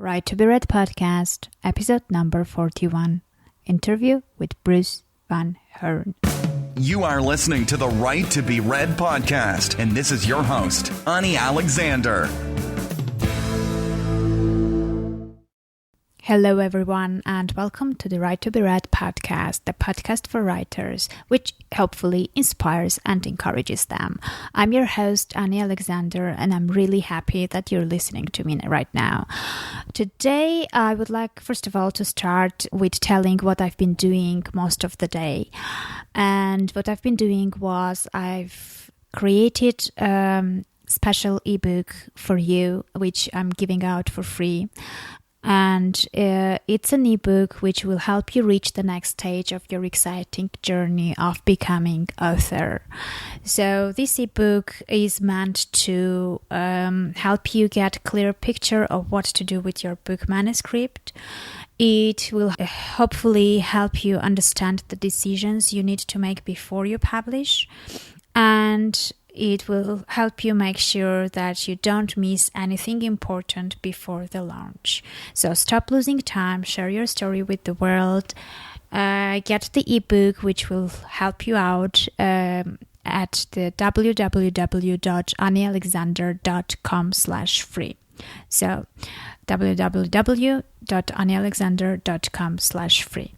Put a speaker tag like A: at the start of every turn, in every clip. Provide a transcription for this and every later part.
A: Right to be Read podcast, episode number 41. Interview with Bruce Van Hearn.
B: You are listening to the Right to be Read podcast, and this is your host, Ani Alexander.
A: Hello, everyone, and welcome to the Right to be Read podcast, the podcast for writers, which hopefully inspires and encourages them. I'm your host, Ani Alexander, and I'm really happy that you're listening to me right now. Today, I would like, first of all, to start with telling what I've been doing most of the day. And what I've been doing was I've created special ebook for you, which I'm giving out for free. And it's an ebook which will help you reach the next stage of your exciting journey of becoming author. So this ebook is meant to help you get a clear picture of what to do with your book manuscript. It will hopefully help you understand the decisions you need to make before you publish, and it will help you make sure that you don't miss anything important before the launch. So stop losing time, share your story with the world, get the ebook, which will help you out at the www.anialexander.com/free. So www.anialexander.com/free.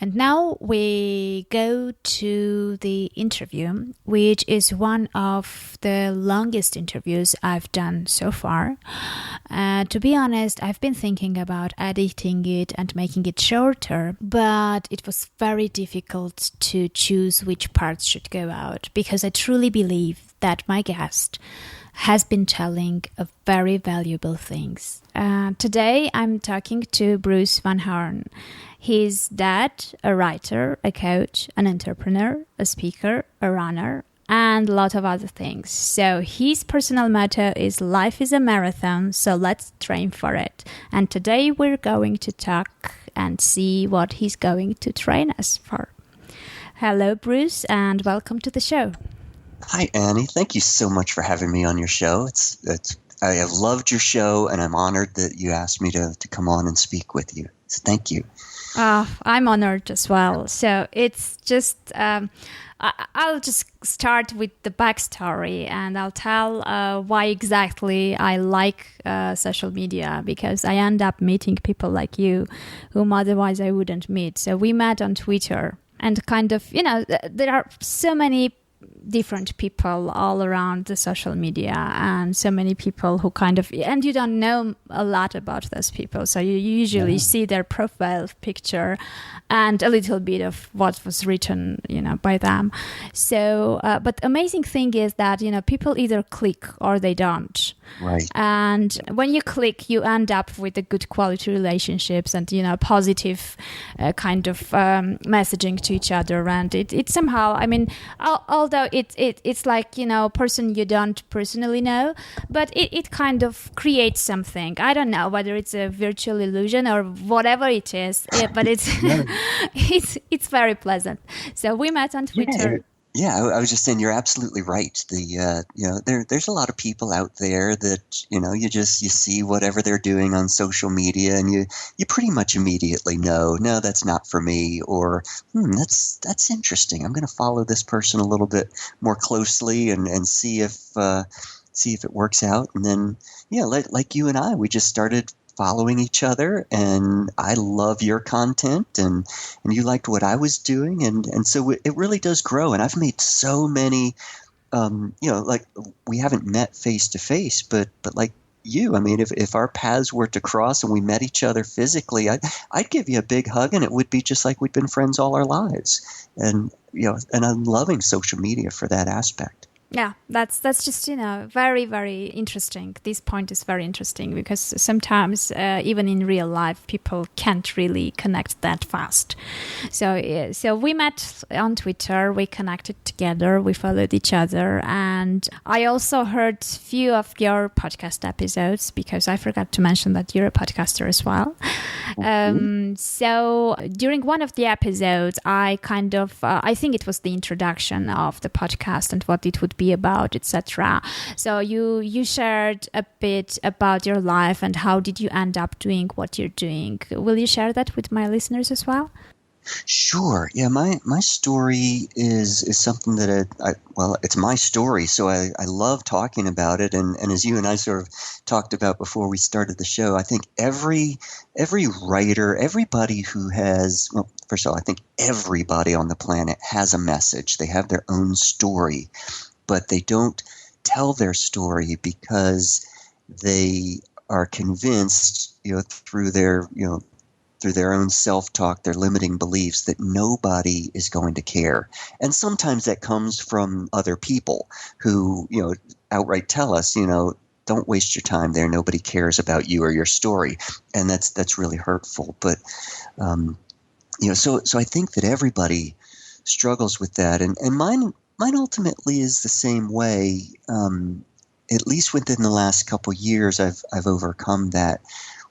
A: And now we go to the interview, which is one of the longest interviews I've done so far. To be honest, I've been thinking about editing it and making it shorter, but it was very difficult to choose which parts should go out because I truly believe that my guest has been telling very valuable things. Today, I'm talking to Bruce Van Hearn. He's dad, a writer, a coach, an entrepreneur, a speaker, a runner, and a lot of other things. So his personal motto is life is a marathon, so let's train for it. And today we're going to talk and see what he's going to train us for. Hello, Bruce, and welcome to the show.
C: Hi, Annie. Thank you so much for having me on your show. I have loved your show, and I'm honored that you asked me to come on and speak with you. So thank you.
A: I'm honored as well. So it's just, I'll just start with the backstory, and I'll tell why exactly I like social media, because I end up meeting people like you whom otherwise I wouldn't meet. So we met on Twitter, and kind of, there are so many different people all around the social media, and so many people who kind of, and you don't know a lot about those people, so you usually see their profile picture and a little bit of what was written by them. So but amazing thing is that people either click or they don't,
C: right? And
A: when you click, you end up with a good quality relationships and positive kind of messaging to each other, and it somehow, I mean, although it's like a person you don't personally know, but it kind of creates something. I don't know whether it's a virtual illusion or whatever it is, but it's it's very pleasant. So we met on Twitter.
C: Yeah, I was just saying you're absolutely right. There's a lot of people out there that you see whatever they're doing on social media, and you pretty much immediately know, no, that's not for me, or that's interesting. I'm going to follow this person a little bit more closely and see if it works out. And then like you and I, we just started following each other, and I love your content, and you liked what I was doing, and so it really does grow. And I've made so many, like we haven't met face to face, but like you, I mean, if our paths were to cross and we met each other physically, I'd give you a big hug, and it would be just like we'd been friends all our lives. And and I'm loving social media for that aspect.
A: Yeah, that's just, very, very interesting. This point is very interesting because sometimes even in real life, people can't really connect that fast. So we met on Twitter, we connected together, we followed each other. And I also heard few of your podcast episodes because I forgot to mention that you're a podcaster as well. So during one of the episodes, I kind of, I think it was the introduction of the podcast and what it would be be about, etc. So you shared a bit about your life and how did you end up doing what you're doing. Will you share that with my listeners as well?
C: Sure. Yeah, my story is something that well, it's my story, so I love talking about it. And as you and I sort of talked about before we started the show, I think every writer, everybody who has, well, first of all, I think everybody on the planet has a message. They have their own story, but they don't tell their story because they are convinced, through their own self-talk, their limiting beliefs, that nobody is going to care. And sometimes that comes from other people who, outright tell us, don't waste your time there. Nobody cares about you or your story. And that's really hurtful. But, so I think that everybody struggles with that. And mine ultimately is the same way. At least within the last couple years, I've overcome that.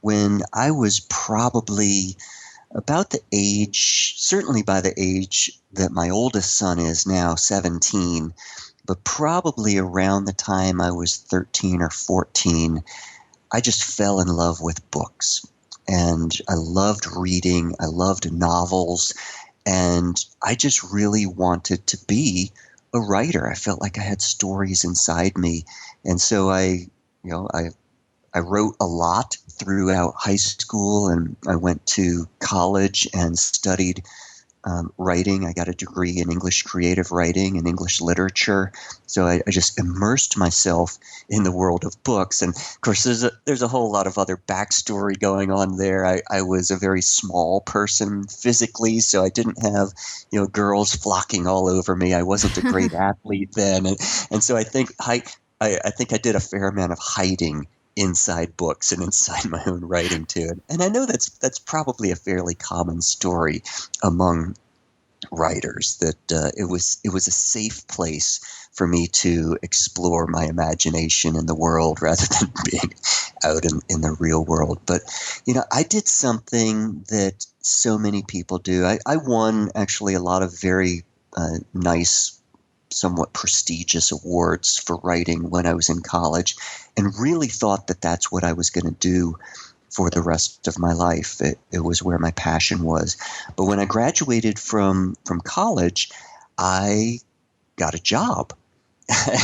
C: When I was probably about the age, certainly by the age that my oldest son is now, 17, but probably around the time I was 13 or 14, I just fell in love with books. And I loved reading, I loved novels, and I just really wanted to be a writer. I felt like I had stories inside me. And so I wrote a lot throughout high school, and I went to college and studied writing. I got a degree in English creative writing and English literature. So I just immersed myself in the world of books. And of course, there's a whole lot of other backstory going on there. I was a very small person physically, so I didn't have, girls flocking all over me. I wasn't a great athlete then. And so I think I think I did a fair amount of hiding inside books and inside my own writing too. And I know that's probably a fairly common story among writers, that it was a safe place for me to explore my imagination in the world rather than being out in the real world. But, I did something that so many people do. I won actually a lot of very nice, somewhat prestigious awards for writing when I was in college, and really thought that that's what I was going to do for the rest of my life. It was where my passion was. But when I graduated from college, I got a job.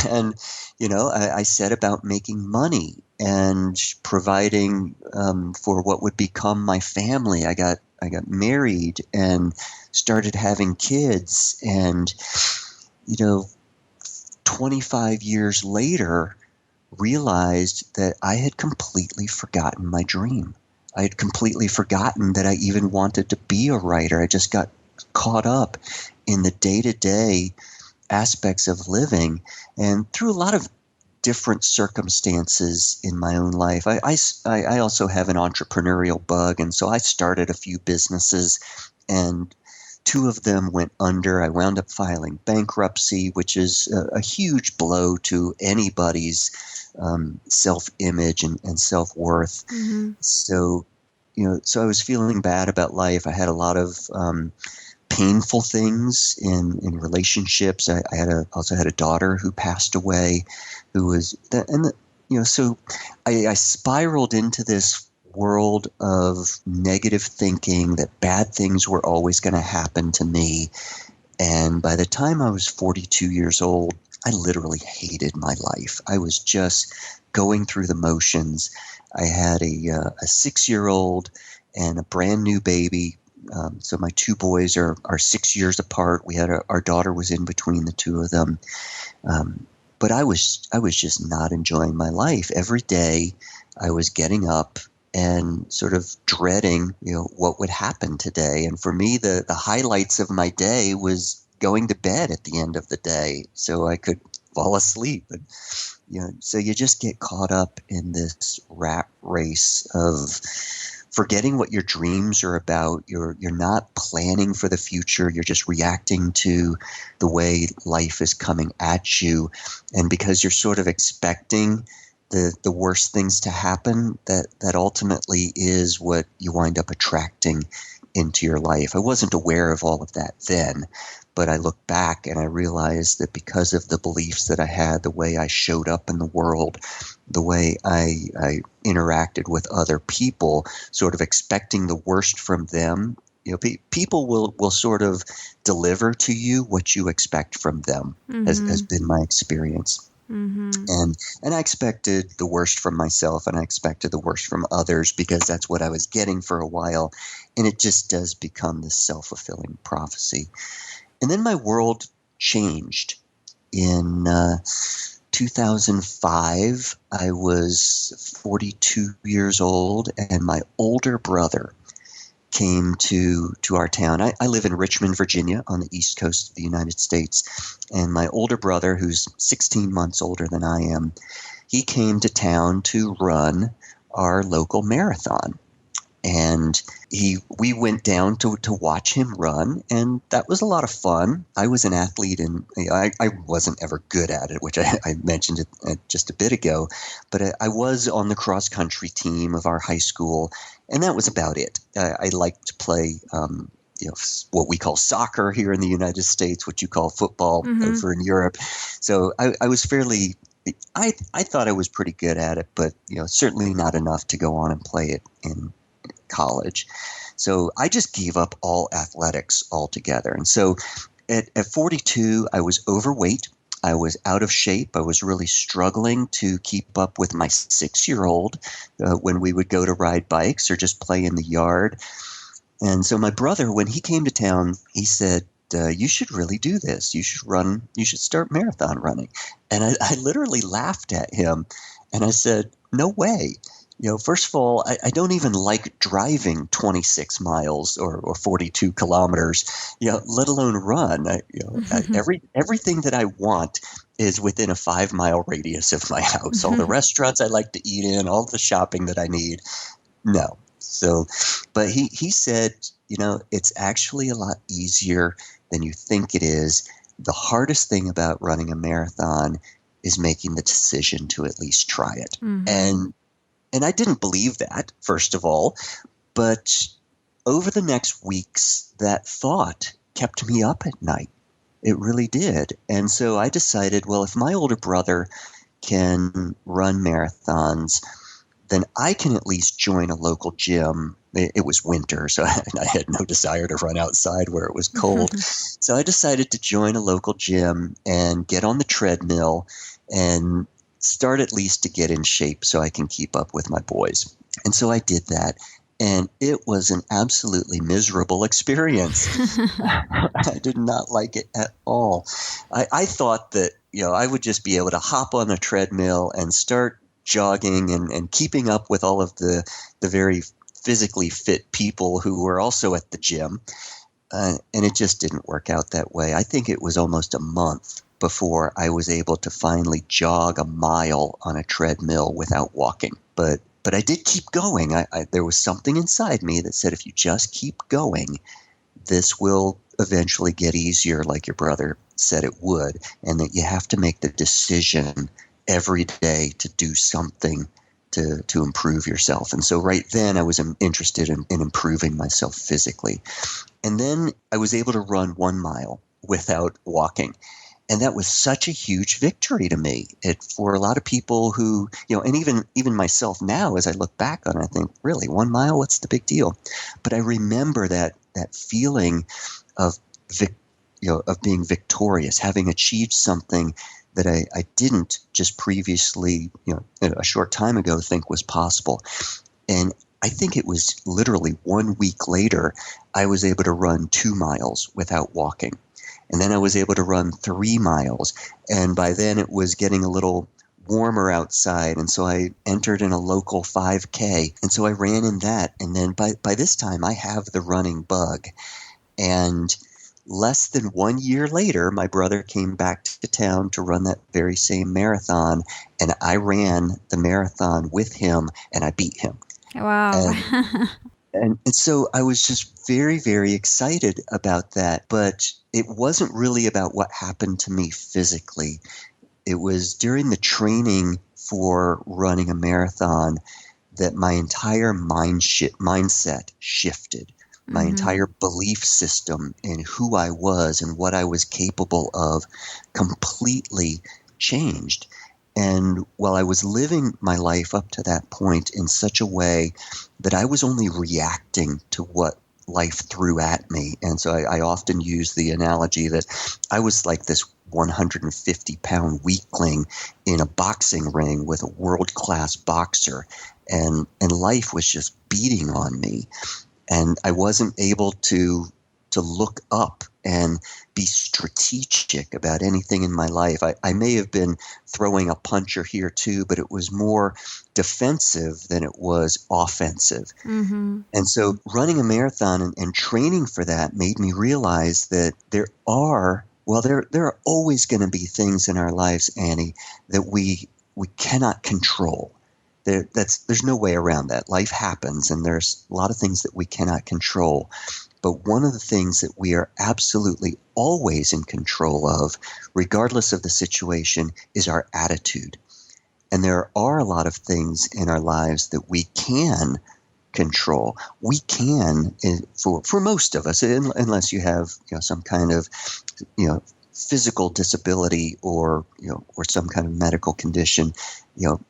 C: And, I set about making money and providing for what would become my family. I got married and started having kids, and 25 years later, realized that I had completely forgotten my dream. I had completely forgotten that I even wanted to be a writer. I just got caught up in the day-to-day aspects of living, and through a lot of different circumstances in my own life. I also have an entrepreneurial bug, and so I started a few businesses, and 2 of them went under. I wound up filing bankruptcy, which is a huge blow to anybody's self-image and self-worth. Mm-hmm. So I was feeling bad about life. I had a lot of painful things in relationships. I also had a daughter who passed away, so I spiraled into this world of negative thinking, that bad things were always going to happen to me. And by the time I was 42 years old, I literally hated my life. I was just going through the motions. I had a 6-year-old and a brand new baby. So my 2 boys are 6 years apart. We had our daughter was in between the 2 of them. But I was just not enjoying my life. Every day I was getting up and sort of dreading, what would happen today. And for me, the highlights of my day was going to bed at the end of the day so I could fall asleep. And, so you just get caught up in this rat race of forgetting what your dreams are about. You're not planning for the future. You're just reacting to the way life is coming at you. And because you're sort of expecting the worst things to happen, that ultimately is what you wind up attracting into your life. I wasn't aware of all of that then, but I look back and I realize that because of the beliefs that I had, the way I showed up in the world, the way I interacted with other people, sort of expecting the worst from them. People will sort of deliver to you what you expect from them, has been my experience. And I expected the worst from myself, and I expected the worst from others because that's what I was getting for a while. And it just does become this self-fulfilling prophecy. And then my world changed. In 2005, I was 42 years old, and my older brother came to our town. I live in Richmond, Virginia, on the east coast of the United States. And my older brother, who's 16 months older than I am, he came to town to run our local marathon. And we went down to watch him run, and that was a lot of fun. I was an athlete, and I wasn't ever good at it, which I mentioned it just a bit ago. But I was on the cross-country team of our high school, and that was about it. I liked to play what we call soccer here in the United States, what you call football over in Europe. So I was fairly – I thought I was pretty good at it, but certainly not enough to go on and play it in college. So I just gave up all athletics altogether. And so at 42, I was overweight. I was out of shape. I was really struggling to keep up with my 6-year-old when we would go to ride bikes or just play in the yard. And so my brother, when he came to town, he said, you should really do this. You should start marathon running. And I literally laughed at him. And I said, no way. First of all, I don't even like driving 26 miles or 42 kilometers, let alone run. Everything that I want is within a 5-mile radius of my house. All the restaurants I like to eat in, all the shopping that I need. No. So, but he said, it's actually a lot easier than you think it is. The hardest thing about running a marathon is making the decision to at least try it. And I didn't believe that, first of all, but over the next weeks, that thought kept me up at night. It really did. And so I decided, well, if my older brother can run marathons, then I can at least join a local gym. It was winter, so I had no desire to run outside where it was cold. So I decided to join a local gym and get on the treadmill and start at least to get in shape so I can keep up with my boys. And so I did that, and it was an absolutely miserable experience. I did not like it at all. I thought that I would just be able to hop on a treadmill and start jogging and keeping up with all of the very physically fit people who were also at the gym. And it just didn't work out that way. I think it was almost a month before I was able to finally jog a mile on a treadmill without walking. But I did keep going. There was something inside me that said, if you just keep going, this will eventually get easier, like your brother said it would, and that you have to make the decision every day to do something to improve yourself. And so right then I was interested in improving myself physically. And then I was able to run 1 mile without walking. And that was such a huge victory to me. For a lot of people who, and even myself now, as I look back on it, I think, really, 1 mile, what's the big deal? But I remember that feeling of being victorious, having achieved something that I didn't just previously, a short time ago, think was possible. And I think it was literally 1 week later, I was able to run 2 miles without walking. And then I was able to run 3 miles. And by then it was getting a little warmer outside. And so I entered in a local 5K. And so I ran in that. And then by this time I have the running bug. And less than 1 year later, my brother came back to town to run that very same marathon. And I ran the marathon with him and I beat him.
A: Wow.
C: And so I was just very, very excited about that. But it wasn't really about what happened to me physically. It was during the training for running a marathon that my entire mindset shifted. my entire belief system in who I was and what I was capable of completely changed. And while I was living my life up to that point in such a way that I was only reacting to what life threw at me. And so I often use the analogy that I was like this 150-pound weakling in a boxing ring with a world-class boxer, and life was just beating on me. And I wasn't able to look up and be strategic about anything in my life. I may have been throwing a punch or here too, but it was more defensive than it was offensive.
A: Mm-hmm.
C: And so running a marathon and training for that made me realize that there are always going to be things in our lives, Annie, that we cannot control. There's no way around that. Life happens, and there's a lot of things that we cannot control. But one of the things that we are absolutely always in control of, regardless of the situation, is our attitude. And there are a lot of things in our lives that we can control. We can, for most of us, unless you have some kind of physical disability or some kind of medical condition,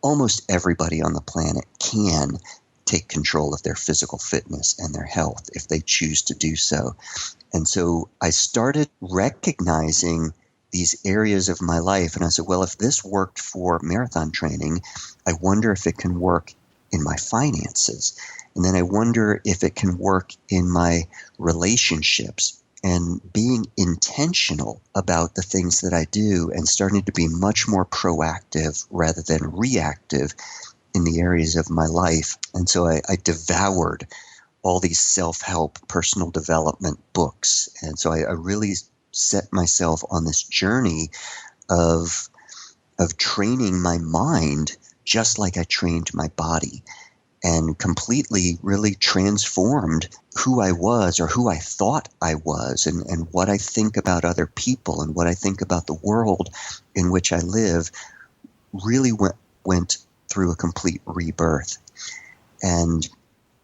C: almost everybody on the planet can take control of their physical fitness and their health if they choose to do so. And so I started recognizing these areas of my life, and I said, well, if this worked for marathon training, I wonder if it can work in my finances. And then I wonder if it can work in my relationships, and being intentional about the things that I do and starting to be much more proactive rather than reactive in the areas of my life. And so I devoured all these self-help, personal development books. And so I really set myself on this journey of training my mind just like I trained my body, and completely really transformed who I was, or who I thought I was, and what I think about other people and what I think about the world in which I live really went through a complete rebirth. And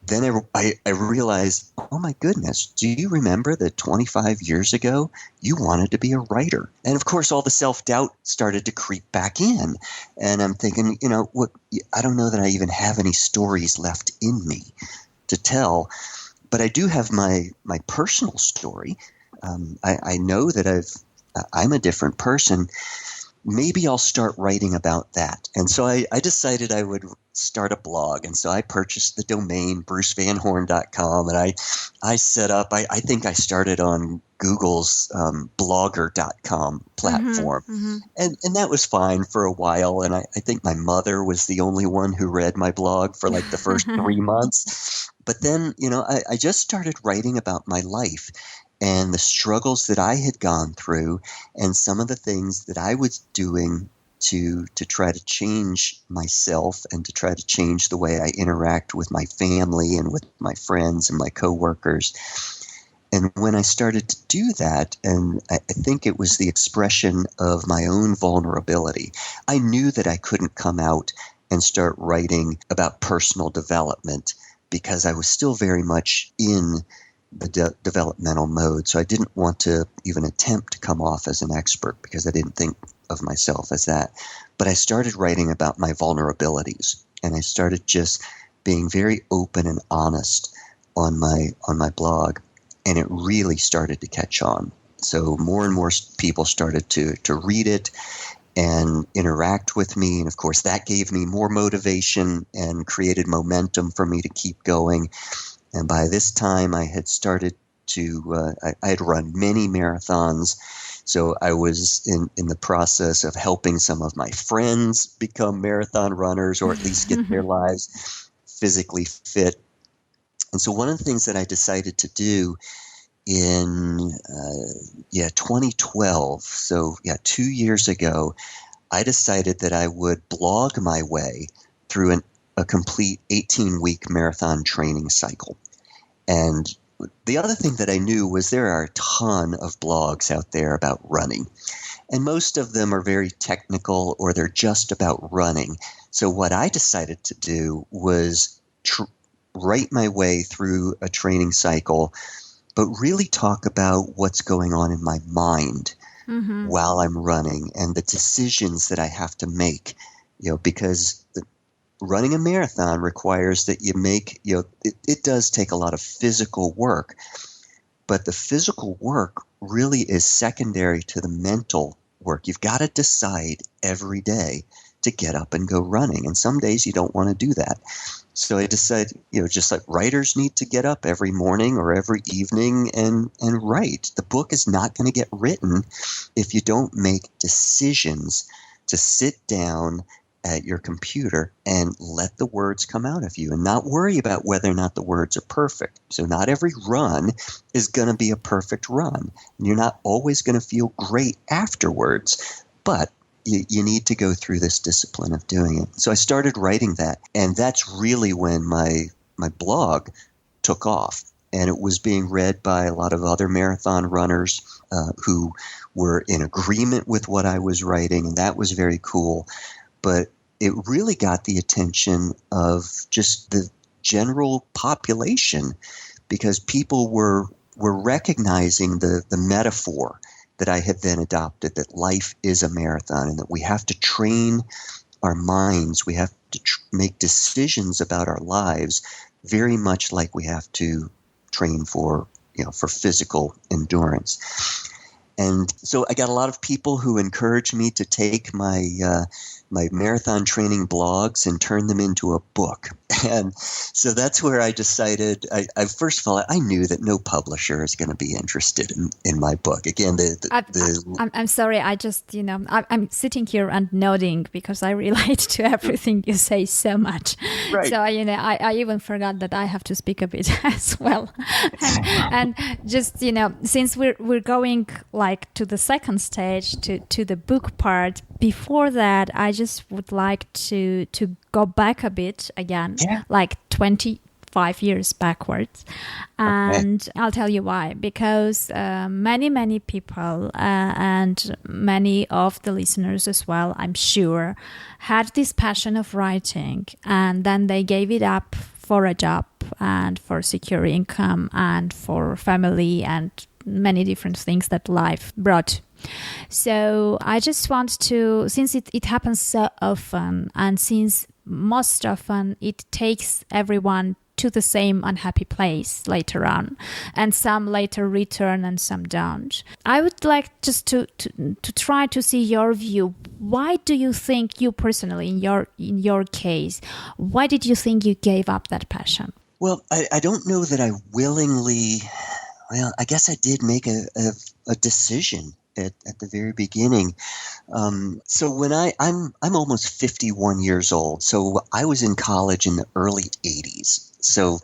C: then I realized, oh my goodness, do you remember that 25 years ago you wanted to be a writer? And of course, all the self-doubt started to creep back in. And I'm thinking, I don't know that I even have any stories left in me to tell. But I do have my personal story. I know that I'm a different person. Maybe I'll start writing about that. And so I decided I would start a blog. And so I purchased the domain brucevanhorn.com, and I set up, I think I started on Google's blogger.com platform.
A: Mm-hmm.
C: And that was fine for a while. And I think my mother was the only one who read my blog for like the first 3 months. But then, I just started writing about my life and the struggles that I had gone through, and some of the things that I was doing to try to change myself and to try to change the way I interact with my family and with my friends and my coworkers. And when I started to do that, and I think it was the expression of my own vulnerability, I knew that I couldn't come out and start writing about personal development because I was still very much in the developmental mode. So I didn't want to even attempt to come off as an expert because I didn't think of myself as that. But I started writing about my vulnerabilities, and I started just being very open and honest on my blog, and it really started to catch on. So more and more people started to read it and interact with me, and of course that gave me more motivation and created momentum for me to keep going. And by this time, I had started to, I had run many marathons. So I was in the process of helping some of my friends become marathon runners, or at least get their lives physically fit. And so one of the things that I decided to do in 2012, so 2 years ago, I decided that I would blog my way through a complete 18-week marathon training cycle. And the other thing that I knew was there are a ton of blogs out there about running, and most of them are very technical, or they're just about running. So what I decided to do was write my way through a training cycle, but really talk about what's going on in my mind while I'm running and the decisions that I have to make, because running a marathon requires that you make, it does take a lot of physical work, but the physical work really is secondary to the mental work. You've got to decide every day to get up and go running. And some days you don't want to do that. So I decided, just like writers need to get up every morning or every evening and write. The book is not going to get written if you don't make decisions to sit down at your computer and let the words come out of you and not worry about whether or not the words are perfect. So not every run is going to be a perfect run. You're not always going to feel great afterwards, but you need to go through this discipline of doing it. So I started writing that, and that's really when my blog took off. And it was being read by a lot of other marathon runners who were in agreement with what I was writing, and that was very cool. But it really got the attention of just the general population because people were recognizing the metaphor that I had then adopted, that life is a marathon and that we have to train our minds. We have to make decisions about our lives very much like we have to train for physical endurance. And so I got a lot of people who encouraged me to take my marathon training blogs and turn them into a book. And so that's where I decided, I first of all, I knew that no publisher is going to be interested in my book. Again,
A: I'm sorry, I just, I'm sitting here and nodding because I relate to everything you say so much.
C: Right.
A: So, I even forgot that I have to speak a bit as well. and just, since we're going like to the second stage, to the book part, before that, I just would like to go back a bit again, like 25 years backwards. And okay. I'll tell you why. Because many people and many of the listeners as well, I'm sure, had this passion of writing, and then they gave it up for a job and for secure income and for family and many different things that life brought. So I just want to, since it happens so often, and since most often it takes everyone to the same unhappy place later on, and some later return and some don't, I would like just to try to see your view. Why do you think you personally, in your case, why did you think you gave up that passion?
C: Well, I don't know that I willingly. Well, I guess I did make a decision at the very beginning. So when I'm almost 51 years old. So I was in college in the early 80s. So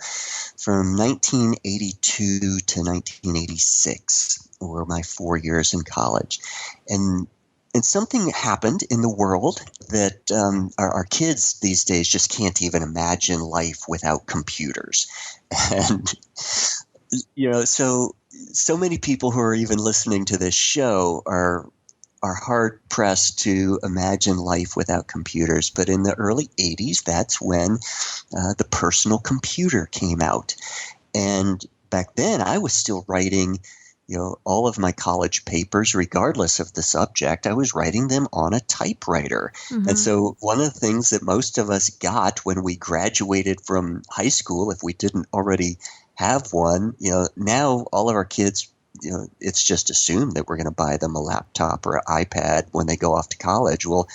C: from 1982 to 1986 were my 4 years in college. And something happened in the world that our kids these days just can't even imagine life without computers. And so many people who are even listening to this show are hard pressed to imagine life without computers. But in the early 80s, that's when the personal computer came out. And back then, I was still writing, all of my college papers, regardless of the subject. I was writing them on a typewriter. Mm-hmm. And so one of the things that most of us got when we graduated from high school, if we didn't already have one, now all of our kids, it's just assumed that we're going to buy them a laptop or an iPad when they go off to college. Well,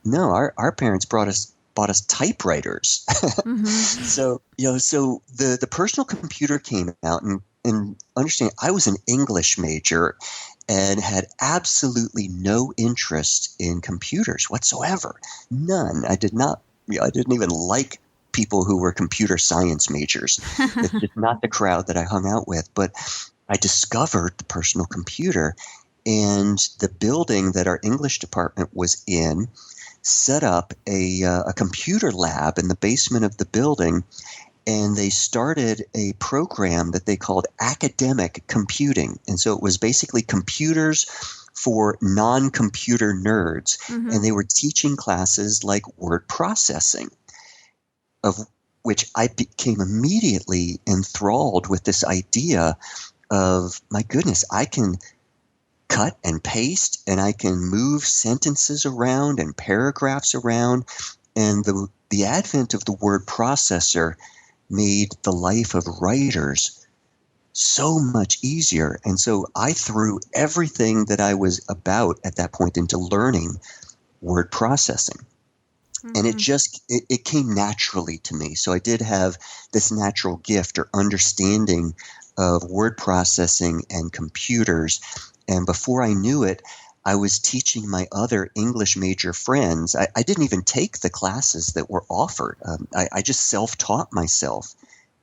C: no, our parents bought us typewriters. Mm-hmm. So the personal computer came out, and understand, I was an English major and had absolutely no interest in computers whatsoever. None. I didn't even like people who were computer science majors. It's just not the crowd that I hung out with. But I discovered the personal computer, and the building that our English department was in set up a computer lab in the basement of the building, and they started a program that they called academic computing. And so it was basically computers for non-computer nerds, mm-hmm. and they were teaching classes like word processing. which I became immediately enthralled with this idea of, my goodness, I can cut and paste, and I can move sentences around and paragraphs around. And the advent of the word processor made the life of writers so much easier. And so I threw everything that I was about at that point into learning word processing. Mm-hmm. And it came naturally to me. So I did have this natural gift or understanding of word processing and computers. And before I knew it, I was teaching my other English major friends. I didn't even take the classes that were offered. I just self-taught myself.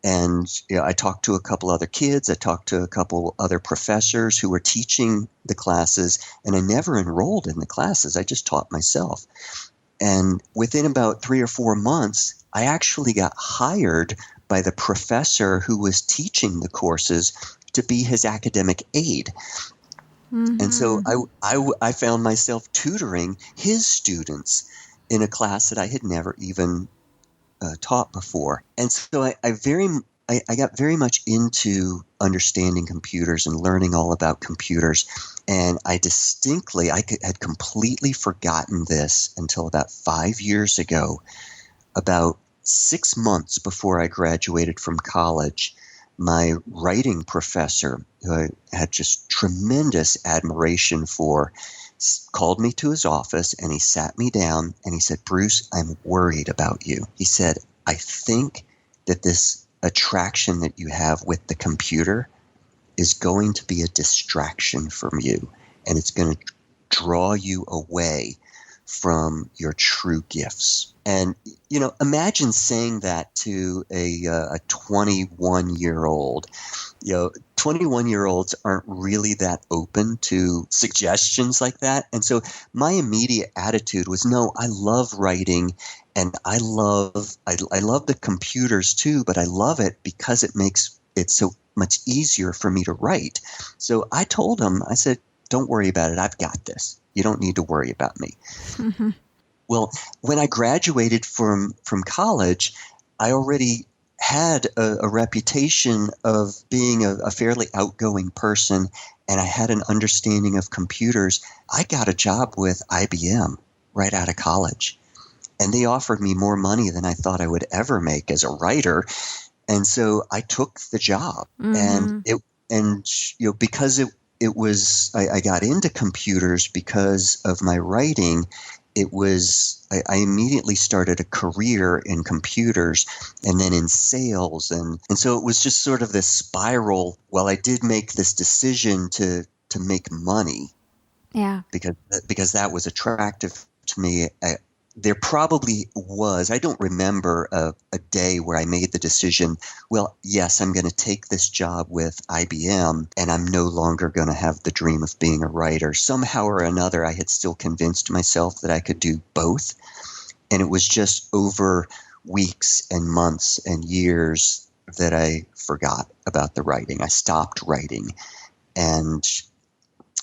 C: And I talked to a couple other kids. I talked to a couple other professors who were teaching the classes. And I never enrolled in the classes. I just taught myself. And within about 3 or 4 months, I actually got hired by the professor who was teaching the courses to be his academic aide. Mm-hmm. And so I found myself tutoring his students in a class that I had never even taught before. And so I got very much into understanding computers and learning all about computers. And I had completely forgotten this until about 5 years ago. About 6 months before I graduated from college, my writing professor, who I had just tremendous admiration for, called me to his office and he sat me down and he said, "Bruce, I'm worried about you." He said, "I think that this attraction that you have with the computer is going to be a distraction from you, and it's going to draw you away from your true gifts." And, imagine saying that to a 21-year-old. 21-year-olds aren't really that open to suggestions like that. And so my immediate attitude was, no, I love writing and I love the computers too, but I love it because it makes it so much easier for me to write. So I told him, I said, "Don't worry about it. I've got this. You don't need to worry about me." Mm-hmm. Well, when I graduated from college, I already had a reputation of being a fairly outgoing person, and I had an understanding of computers. I got a job with IBM right out of college, and they offered me more money than I thought I would ever make as a writer. And so I took the job, mm-hmm. and because it was I got into computers because of my writing. I immediately started a career in computers and then in sales. And so it was just sort of this spiral. Well, I did make this decision to make money.
A: Yeah.
C: Because that was attractive to me. There probably was, I don't remember a day where I made the decision, well, yes, I'm going to take this job with IBM and I'm no longer going to have the dream of being a writer. Somehow or another, I had still convinced myself that I could do both. And it was just over weeks and months and years that I forgot about the writing. I stopped writing. And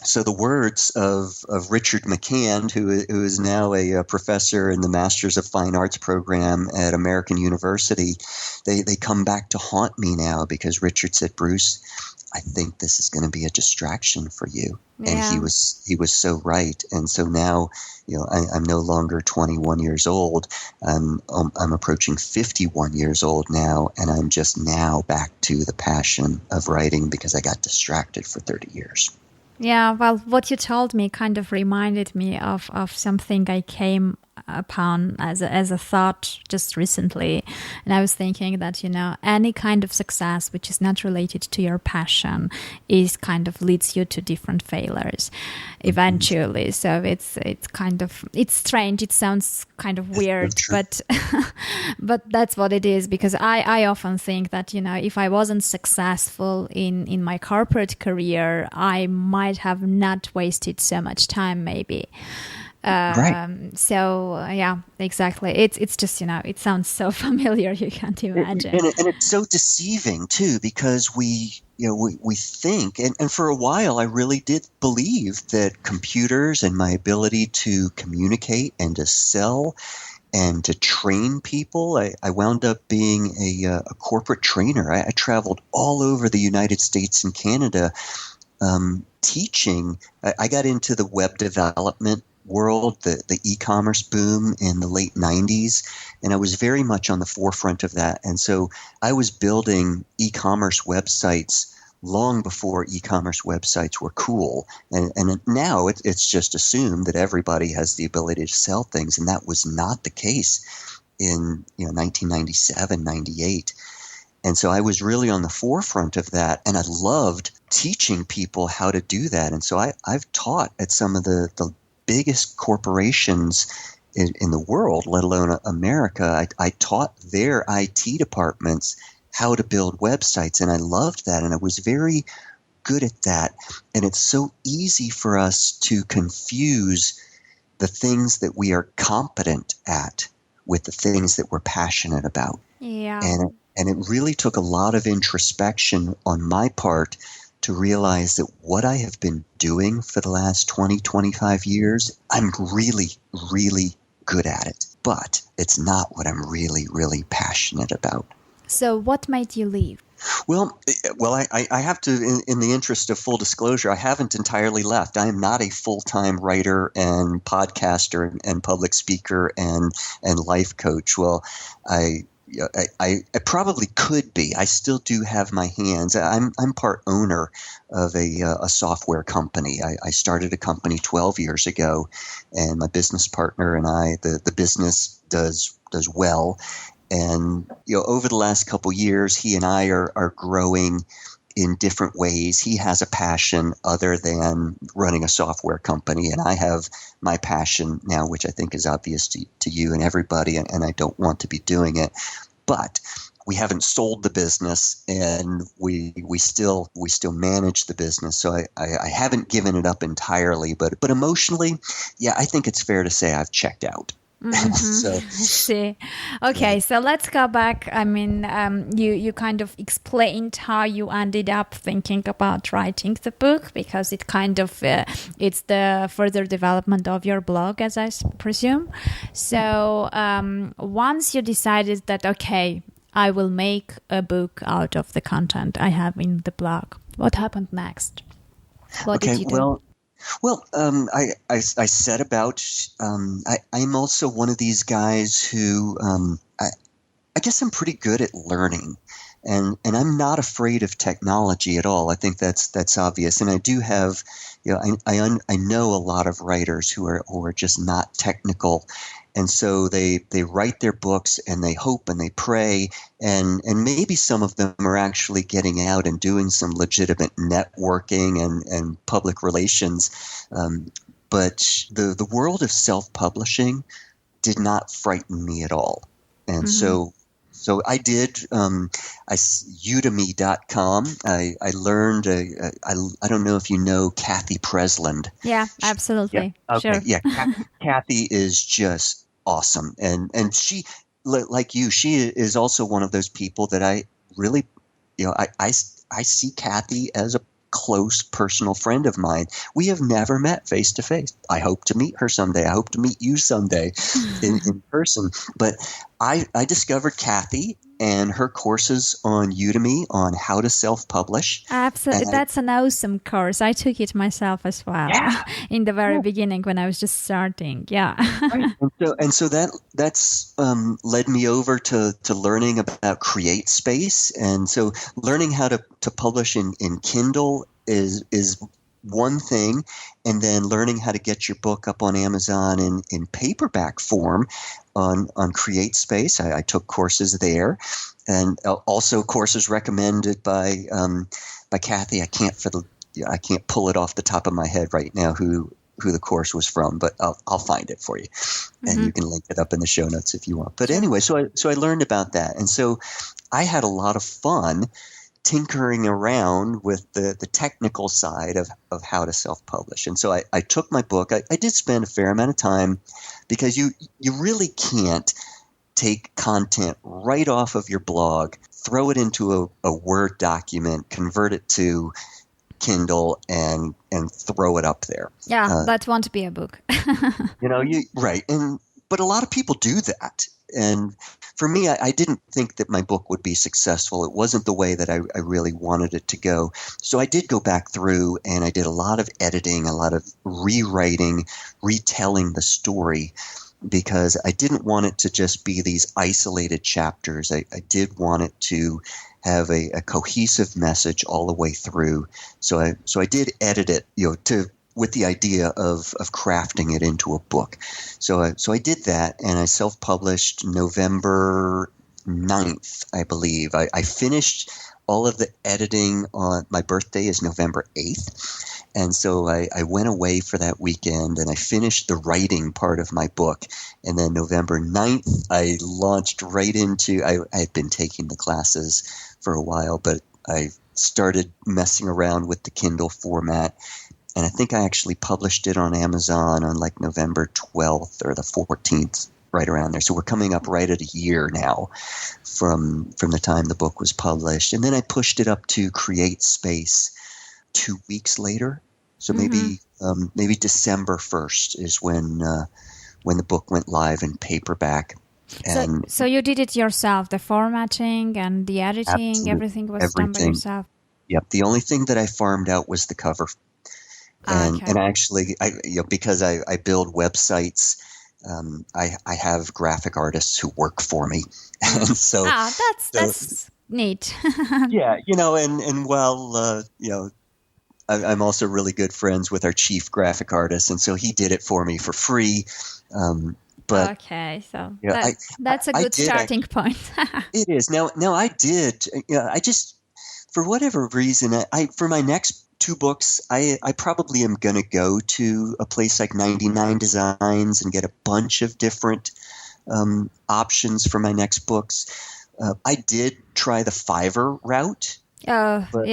C: so the words of Richard McCann, who is now a professor in the Masters of Fine Arts program at American University, they come back to haunt me now because Richard said, "Bruce, I think this is going to be a distraction for you." Yeah. And he was so right. And so now, I'm no longer 21 years old. I'm approaching 51 years old now, and I'm just now back to the passion of writing because I got distracted for 30 years.
A: Yeah, well, what you told me kind of reminded me of something I came upon as a thought just recently. And I was thinking that, any kind of success which is not related to your passion is kind of leads you to different failures eventually. So it's strange. It sounds kind of weird, but that's what it is, because I often think that, if I wasn't successful in my corporate career, I might have not wasted so much time maybe.
C: Right.
A: So yeah, exactly. It's just, it sounds so familiar. You can't imagine.
C: And it's so deceiving too, because we think, and for a while I really did believe that computers and my ability to communicate and to sell and to train people. I wound up being a corporate trainer. I traveled all over the United States and Canada teaching. I got into the web development world, the e-commerce boom in the late 90s, and I was very much on the forefront of that. And so I was building e-commerce websites long before e-commerce websites were cool. And now it's just assumed that everybody has the ability to sell things, and that was not the case in 1997, 98. And so I was really on the forefront of that, and I loved teaching people how to do that. And so I've taught at some of the biggest corporations in the world, let alone America. I taught their IT departments how to build websites, and I loved that, and I was very good at that. And it's so easy for us to confuse the things that we are competent at with the things that we're passionate about.
A: Yeah.
C: And it really took a lot of introspection on my part to realize that what I have been doing for the last 20, 25 years, I'm really, really good at it. But it's not what I'm really, really passionate about.
A: So what made you leave?
C: Well, I have to, in the interest of full disclosure, I haven't entirely left. I am not a full-time writer and podcaster and public speaker and life coach. Well, I probably could be. I still do have my hands. I'm part owner of a software company. I started a company 12 years ago, and my business partner and I, the business does well. And over the last couple years, he and I are growing in different ways. He has a passion other than running a software company, and I have my passion now, which I think is obvious to you and everybody, and I don't want to be doing it. But we haven't sold the business, and we still manage the business. So I haven't given it up entirely, but emotionally, yeah, I think it's fair to say I've checked out.
A: Mm-hmm.
C: So,
A: I see. Okay, so let's go back. I mean, you kind of explained how you ended up thinking about writing the book, because it kind of it's the further development of your blog, as I presume. So once you decided that, okay, I will make a book out of the content I have in the blog, what happened next? What did you do?
C: Well, I set about. I'm also one of these guys who I guess I'm pretty good at learning, and I'm not afraid of technology at all. I think that's obvious, and I do have. I know a lot of writers who are just not technical. And so they write their books and they hope and they pray, and maybe some of them are actually getting out and doing some legitimate networking and public relations. But the world of self-publishing did not frighten me at all. And so I did Udemy.com. I learned, I don't know if you know Kathy Presland.
A: Yeah, absolutely.
C: Yeah, okay.
A: Sure.
C: Yeah, Kathy is just awesome. And she, like you, she is also one of those people that I really, I see Kathy as a close personal friend of mine. We have never met face to face. I hope to meet her someday. I hope to meet you someday in person. But I discovered Kathy and her courses on Udemy on how to self-publish.
A: Absolutely. That's an awesome course. I took it myself as well.
C: Yeah.
A: In the very beginning when I was just starting. Yeah.
C: Right. And so that's led me over to learning about CreateSpace. And so learning how to publish in Kindle is one thing, and then learning how to get your book up on Amazon in paperback form on CreateSpace. I took courses there, and also courses recommended by Kathy. I can't pull it off the top of my head right now who the course was from, but I'll find it for you, and you can link it up in the show notes if you want. But anyway, so I learned about that, and so I had a lot of fun tinkering around with the technical side of how to self-publish. And so I took my book. I did spend a fair amount of time, because you really can't take content right off of your blog, throw it into a Word document, convert it to Kindle, and throw it up there.
A: Yeah, that won't be a book.
C: Right. And but a lot of people do that. And for me, I didn't think that my book would be successful. It wasn't the way that I really wanted it to go. So I did go back through and I did a lot of editing, a lot of rewriting, retelling the story, because I didn't want it to just be these isolated chapters. I did want it to have a cohesive message all the way through. So I did edit it, with the idea of crafting it into a book. So I did that, and I self-published November 9th, I believe. I finished all of the editing on my birthday is November 8th. And so I went away for that weekend, and I finished the writing part of my book. And then November 9th, I launched right into, I had been taking the classes for a while, but I started messing around with the Kindle format. And I think I actually published it on Amazon on like November 12th or the 14th, right around there. So we're coming up right at a year now from the time the book was published. And then I pushed it up to CreateSpace 2 weeks later. So maybe December 1st is when the book went live in paperback. And
A: so you did it yourself, the formatting and the editing, everything was done by yourself?
C: Yep. The only thing that I farmed out was the cover. And actually, because I build websites, I have graphic artists who work for me, and so
A: that's neat.
C: Yeah, and while I'm also really good friends with our chief graphic artist, and so he did it for me for free. But
A: okay, so that's a good starting point.
C: It is now. I did. I just, for whatever reason, for my next 2 books, I probably am going to go to a place like 99 Designs and get a bunch of different options for my next books. I did try the Fiverr route. But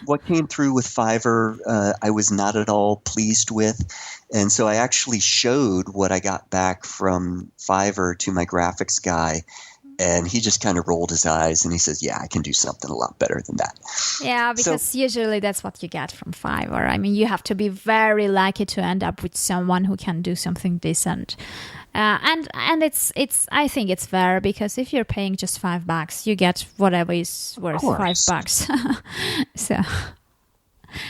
C: what came through with Fiverr, I was not at all pleased with. And so I actually showed what I got back from Fiverr to my graphics guy. And he just kind of rolled his eyes and he says, yeah, I can do something a lot better than that. Yeah,
A: because usually that's what you get from Fiverr. I mean, you have to be very lucky to end up with someone who can do something decent. And it's I think it's fair, because if you're paying just $5, you get whatever is worth $5.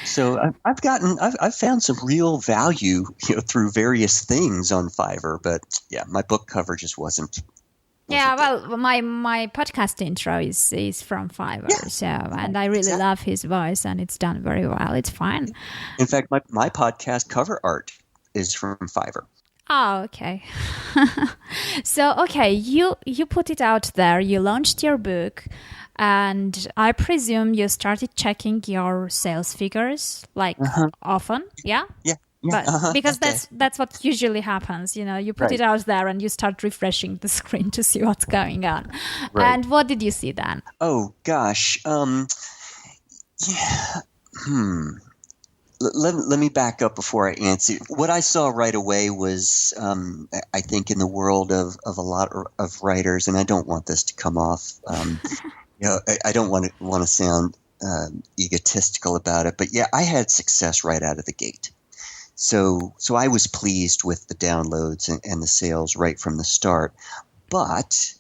C: So I've found some real value, through various things on Fiverr, but yeah, my book cover just wasn't.
A: Yeah, well, my podcast intro is from Fiverr, and I really love his voice, and it's done very well. It's fine.
C: In fact, my podcast cover art is from Fiverr.
A: Oh, okay. So, okay, you put it out there, you launched your book, and I presume you started checking your sales figures, often, yeah?
C: Yeah.
A: But because that's what usually happens, you put it out there and you start refreshing the screen to see what's going on. Right. And what did you see then?
C: Oh gosh, Let me back up before I answer. What I saw right away was, I think, in the world of a lot of writers, and I don't want this to come off. I don't want to sound egotistical about it, but yeah, I had success right out of the gate. So I was pleased with the downloads and the sales right from the start. But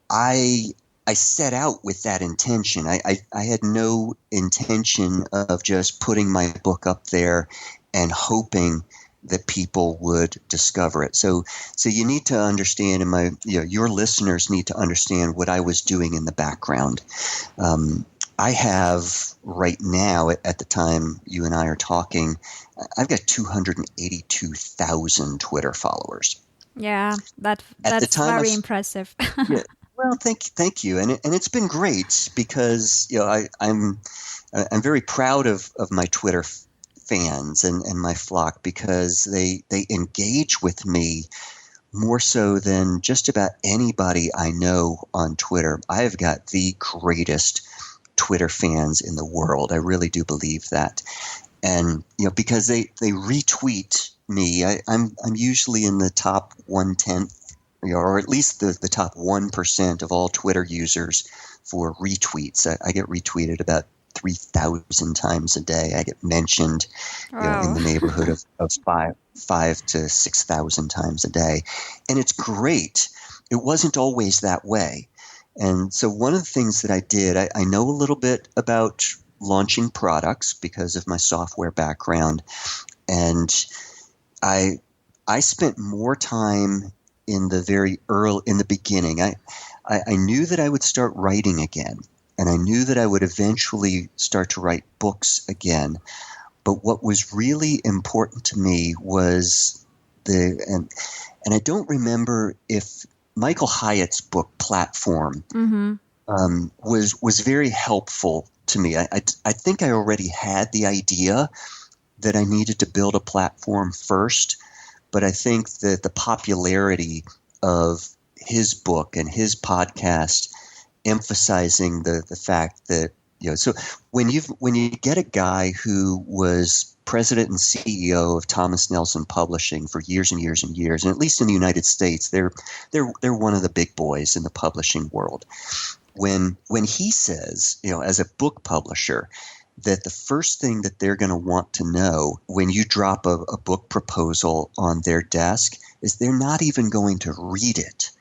C: I set out with that intention. I had no intention of just putting my book up there and hoping that people would discover it. So you need to understand, and your listeners need to understand what I was doing in the background. I have right now, at the time you and I are talking, I've got 282,000 Twitter followers.
A: Yeah, that's very impressive.
C: Yeah, well, thank you, and it's been great because I'm very proud of my Twitter fans and my flock, because they engage with me more so than just about anybody I know on Twitter. I have got the greatest Twitter fans in the world. I really do believe that. And because they retweet me, I'm usually in the top 1/10, or at least the top 1% of all Twitter users for retweets. I get retweeted about 3,000 times a day. I get mentioned in the neighborhood of five to 6,000 times a day. And it's great. It wasn't always that way. And so one of the things that I did, I know a little bit about launching products because of my software background. And I spent more time in the beginning. I knew that I would start writing again, and I knew that I would eventually start to write books again. But what was really important to me was and I don't remember if Michael Hyatt's book Platform was very helpful to me. I think I already had the idea that I needed to build a platform first, but I think that the popularity of his book and his podcast emphasizing the fact that, so when you get a guy who was president and CEO of Thomas Nelson Publishing for years and years and years, and at least in the United States, they're one of the big boys in the publishing world. When he says, as a book publisher, that the first thing that they're going to want to know when you drop a book proposal on their desk is they're not even going to read it.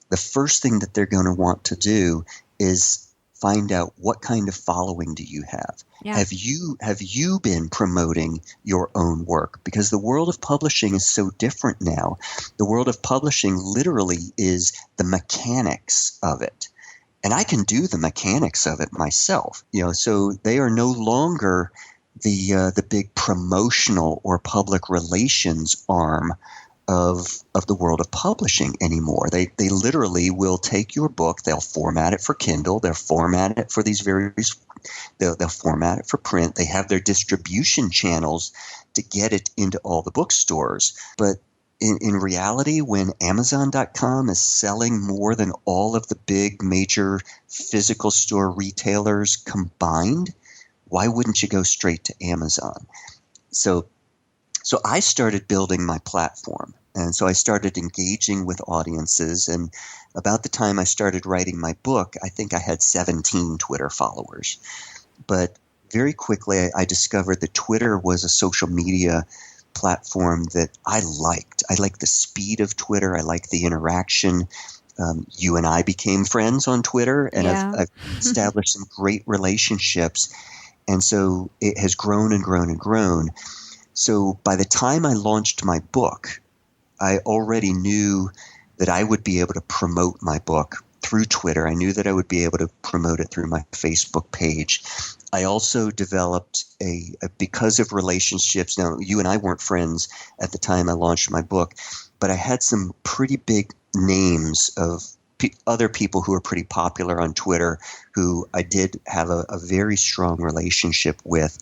C: The first thing that they're going to want to do is find out what kind of following do you have. Yeah. Have you been promoting your own work? Because the world of publishing is so different now. The world of publishing literally is the mechanics of it. And I can do the mechanics of it myself. So they are no longer the big promotional or public relations arm of the world of publishing anymore. They literally will take your book, they'll format it for Kindle, they'll format it for they'll format it for print. They have their distribution channels to get it into all the bookstores. But in reality, when Amazon.com is selling more than all of the big major physical store retailers combined, why wouldn't you go straight to Amazon? So I started building my platform. And so I started engaging with audiences. And about the time I started writing my book, I think I had 17 Twitter followers. But very quickly, I discovered that Twitter was a social media platform that I liked. I liked the speed of Twitter. I liked the interaction. You and I became friends on Twitter, and yeah. I've established some great relationships. And so it has grown and grown and grown. So by the time I launched my book, I already knew that I would be able to promote my book through Twitter. I knew that I would be able to promote it through my Facebook page. I also developed because of relationships. Now, you and I weren't friends at the time I launched my book, but I had some pretty big names of other people who were pretty popular on Twitter who I did have a very strong relationship with.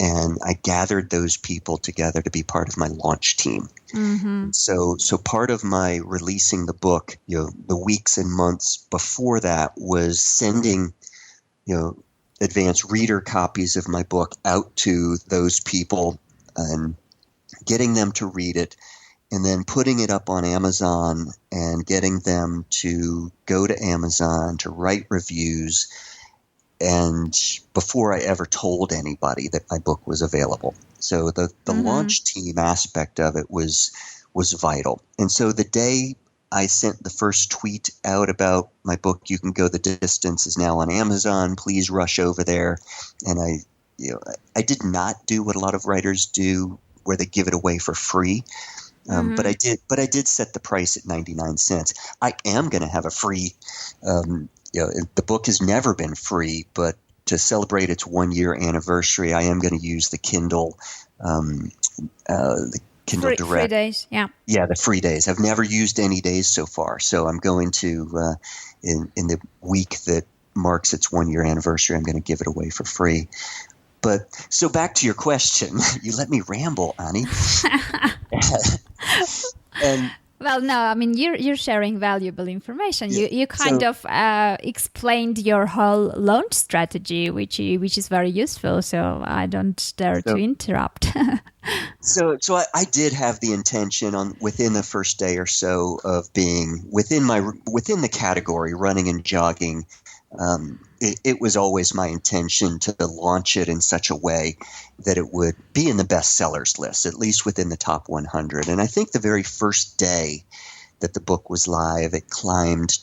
C: And I gathered those people together to be part of my launch team. Mm-hmm. So part of my releasing the book, the weeks and months before that was sending, advanced reader copies of my book out to those people and getting them to read it, and then putting it up on Amazon and getting them to go to Amazon to write reviews. And before I ever told anybody that my book was available. So the mm-hmm. launch team aspect of it was vital. And so the day I sent the first tweet out about my book, You Can Go the Distance, is now on Amazon. Please rush over there. And I did not do what a lot of writers do, where they give it away for free. Mm-hmm. But I did set the price at 99 cents. I am going to have a free. The book has never been free, but to celebrate its 1-year anniversary, I am going to use the Kindle, the Kindle Direct.
A: Free days, yeah.
C: Yeah, the free days. I've never used any days so far, so I'm going to, in the week that marks its 1-year anniversary, I'm going to give it away for free. But so back to your question, you let me ramble, Annie. And
A: well, no, I mean, you're sharing valuable information. Yeah. You kind of explained your whole launch strategy, which is very useful. So I don't dare to interrupt.
C: So I did have the intention within the first day or so of being within the category running and jogging, it was always my intention to launch it in such a way that it would be in the bestsellers list, at least within the top 100. And I think the very first day that the book was live, it climbed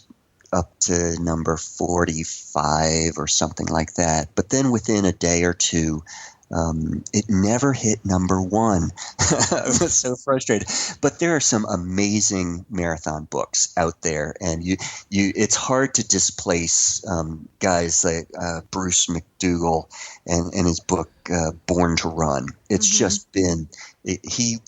C: up to number 45 or something like that. But then within a day or two, it never hit number one. I was so frustrated. But there are some amazing marathon books out there, and it's hard to displace guys like Bruce McDougall and his book Born to Run. It's just been he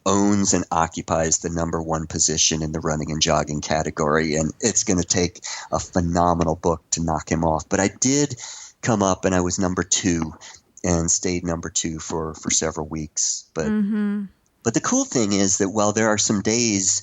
C: owns and occupies the number one position in the running and jogging category, and it's going to take a phenomenal book to knock him off. But I did come up, and I was number 2. And stayed number 2 for several weeks. But the cool thing is that while there are some days,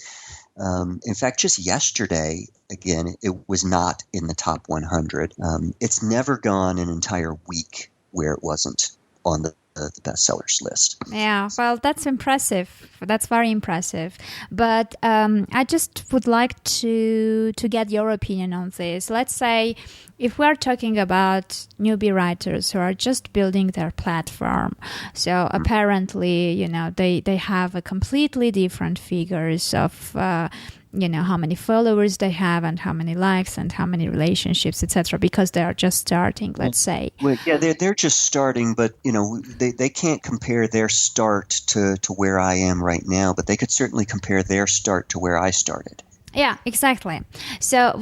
C: in fact, just yesterday, again, it was not in the top 100. It's never gone an entire week where it wasn't on the bestsellers list.
A: Yeah, well, that's impressive. That's very impressive. But I just would like to get your opinion on this. Let's say if we're talking about newbie writers who are just building their platform, so apparently, they have a completely different figures of how many followers they have and how many likes and how many relationships, etc., because they are just starting, let's say.
C: Well, yeah, they're just starting, but they can't compare their start to where I am right now, but they could certainly compare their start to where I started.
A: Yeah, exactly. So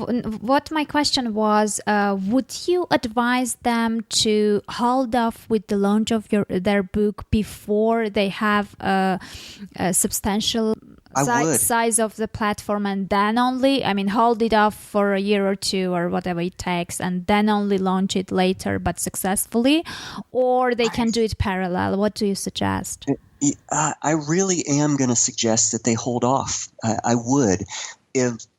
A: what my question was, would you advise them to hold off with the launch of their book before they have a substantial size of the platform, and then only, hold it off for a year or two or whatever it takes, and then only launch it later but successfully? Or they can do it parallel? What do you suggest?
C: I really am going to suggest that they hold off. I would.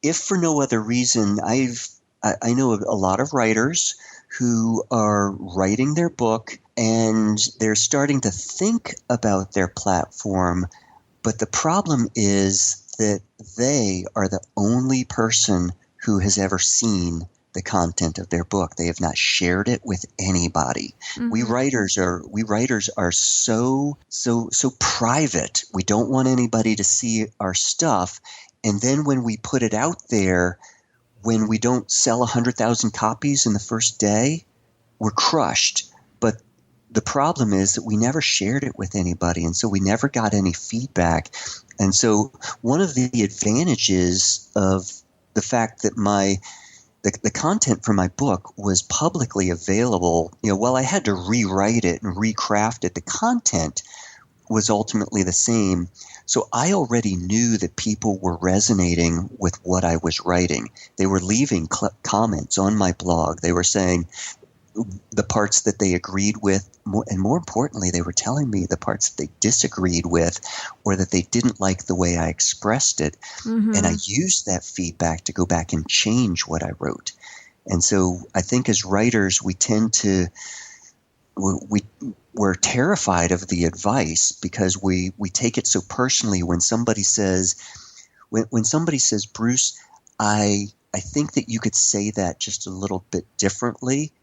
C: If for no other reason, I know a lot of writers who are writing their book and they're starting to think about their platform, but the problem is that they are the only person who has ever seen the content of their book. They have not shared it with anybody. We writers are so private. We don't want anybody to see our stuff. And then when we put it out there, when we don't sell 100,000 copies in the first day, we're crushed. But the problem is that we never shared it with anybody, and so we never got any feedback. And so one of the advantages of the fact that the content for my book was publicly available, while I had to rewrite it and recraft it, the content was ultimately the same. So I already knew that people were resonating with what I was writing. They were leaving comments on my blog. They were saying the parts that they agreed with, and more importantly, they were telling me the parts that they disagreed with or that they didn't like the way I expressed it. And I used that feedback to go back and change what I wrote. And so I think as writers, we tend to we're terrified of the advice because we take it so personally when somebody says, Bruce, I think that you could say that just a little bit differently.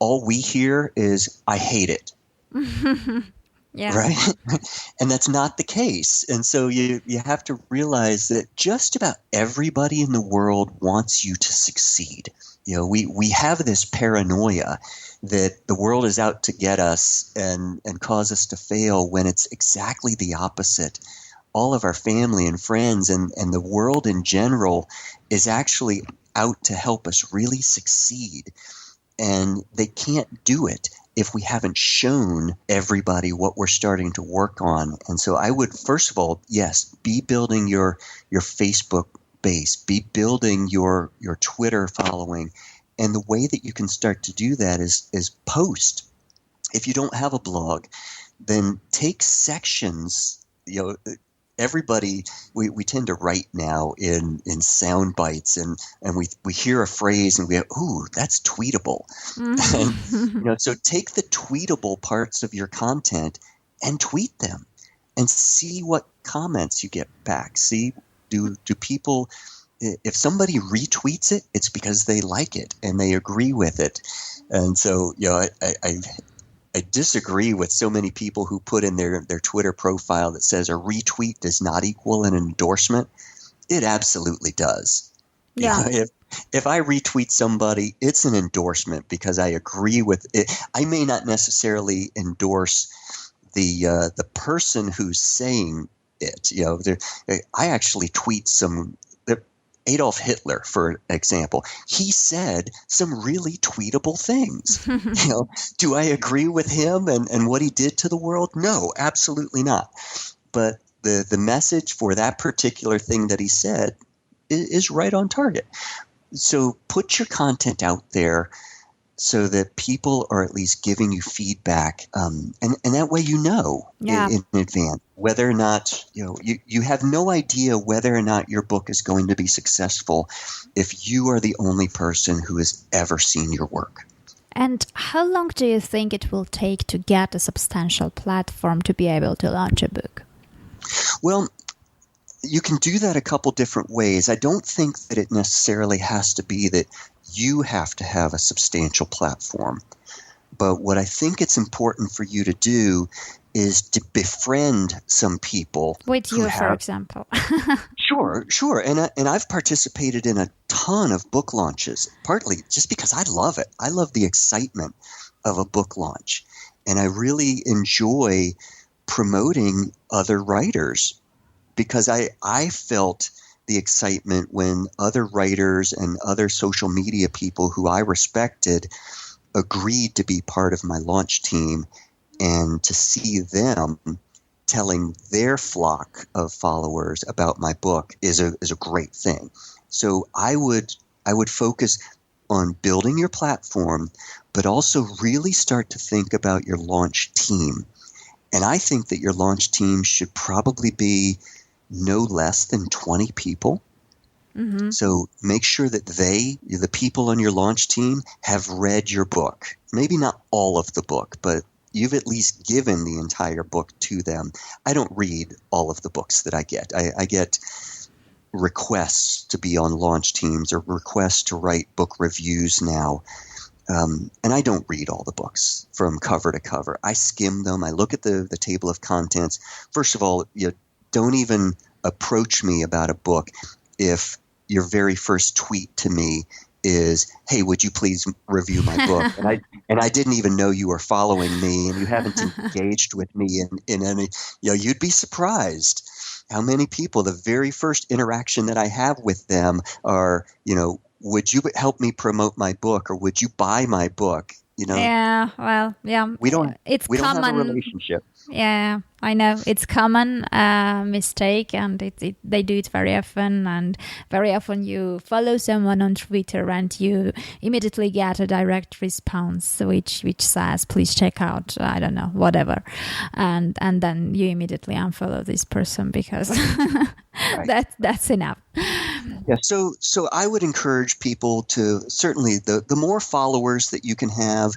C: All we hear is, I hate it.
A: Yeah.
C: Right? And that's not the case. And so you have to realize that just about everybody in the world wants you to succeed. We have this paranoia that the world is out to get us and cause us to fail, when it's exactly the opposite. All of our family and friends and the world in general is actually out to help us really succeed. And they can't do it if we haven't shown everybody what we're starting to work on. And so I would, first of all, yes, be building your Facebook base, be building your Twitter following. And the way that you can start to do that is post. If you don't have a blog, then take sections. Everybody, we tend to write now in sound bites, and we hear a phrase and we go, ooh, that's tweetable. And, so take the tweetable parts of your content and tweet them and see what comments you get back. See, do people if somebody retweets it, it's because they like it and they agree with it. And so, I disagree with so many people who put in their Twitter profile that says a retweet does not equal an endorsement. It absolutely does.
A: Yeah.
C: If I retweet somebody, it's an endorsement because I agree with it. I may not necessarily endorse the person who's saying it. I actually tweet some Adolf Hitler, for example. He said some really tweetable things. Do I agree with him and what he did to the world? No, absolutely not. But the message for that particular thing that he said is right on target. So put your content out there so that people are at least giving you feedback, and that way in advance whether or not you have no idea whether or not your book is going to be successful if you are the only person who has ever seen your work.
A: And how long do you think it will take to get a substantial platform to be able to launch a book?
C: Well, you can do that a couple different ways. I don't think that it necessarily has to be that you have to have a substantial platform. But what I think it's important for you to do is to befriend some people.
A: With you, for example.
C: Sure. And I've participated in a ton of book launches, partly just because I love it. I love the excitement of a book launch. And I really enjoy promoting other writers because I felt the excitement when other writers and other social media people who I respected agreed to be part of my launch team, and to see them telling their flock of followers about my book is a great thing. So I would focus on building your platform, but also really start to think about your launch team. And I think that your launch team should probably be no less than 20 people. Mm-hmm. So make sure that the people on your launch team, have read your book. Maybe not all of the book, but you've at least given the entire book to them. I don't read all of the books that I get. I get requests to be on launch teams or requests to write book reviews now. And I don't read all the books from cover to cover. I skim them. I look at the table of contents. First of all, don't even approach me about a book if your very first tweet to me is, "Hey, would you please review my book?" And I didn't even know you were following me, and you haven't engaged with me in any. You'd be surprised how many people, the very first interaction that I have with them are, would you help me promote my book, or would you buy my book?
A: Yeah, well, yeah.
C: We don't
A: common.
C: Have a relationship.
A: Yeah, I know. It's common mistake, and they do it very often. And very often you follow someone on Twitter and you immediately get a direct response which says, please check out, I don't know, whatever. And then you immediately unfollow this person because right. that's enough.
C: Yeah, so I would encourage people to certainly the more followers that you can have,